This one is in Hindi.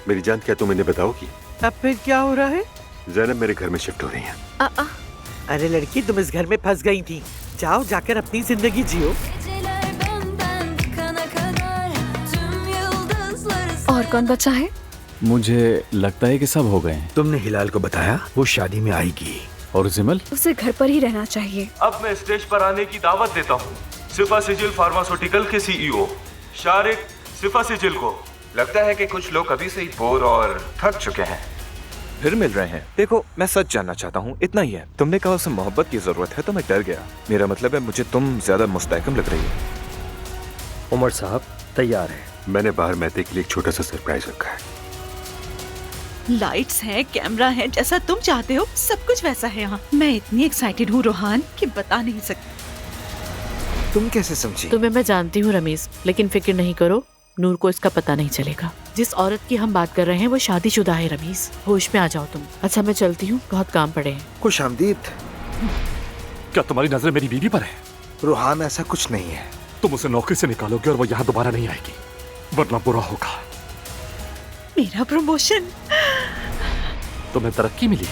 मेरी जान, क्या तुम इन्हें बताओगी? अब फिर क्या हो रहा है? ज़ैनब मेरे घर में शिफ्ट हो रही है। अरे लड़की, तुम इस घर में फंस गई थी। जाओ, जाकर अपनी जिंदगी जियो। और कौन बचा है? मुझे लगता है कि सब हो गए हैं। तुमने हिलाल को बताया वो शादी में आएगी? और जिमल? उसे घर पर ही रहना चाहिए। अब मैं स्टेज पर आने की दावत देता हूँ सिफा सिजिल फार्मास्यूटिकल के सीईओ शारिक सिफा सिजिल को। लगता है कि कुछ लोग अभी से ही बोर और थक चुके हैं। फिर मिल रहे हैं। देखो, मैं सच जानना चाहता हूँ, इतना ही है। तुमने कहा उसे मोहब्बत की जरूरत है तो मैं डर गया। मेरा मतलब है मुझे तुम ज्यादा मुस्तहकम लग रही हो। उमर साहब तैयार है। मैंने बाहर महते के लिए एक छोटा सा सरप्राइज रखा है। लाइट्स है, कैमरा है, जैसा तुम चाहते हो सब कुछ वैसा है यहाँ। मैं इतनी एक्साइटेड हूँ रोहान कि बता नहीं सकती। तुम कैसे समझी? तुम्हें मैं जानती हूँ रमीज, लेकिन फिक्र नहीं करो, नूर को इसका पता नहीं चलेगा। जिस औरत की हम बात कर रहे हैं वो शादीशुदा है रमीज। होश में आ जाओ तुम। अच्छा मैं चलती हूँ, बहुत काम पड़े हैं। खुशामदीद। क्या तुम्हारी नजर मेरी बीवी पर है? रूहान, ऐसा कुछ नहीं है। तुम उसे नौकरी से निकालोगे और वो यहाँ दोबारा नहीं आएगी, वरना बुरा होगा। मेरा प्रमोशन। तुम्हें तरक्की मिली।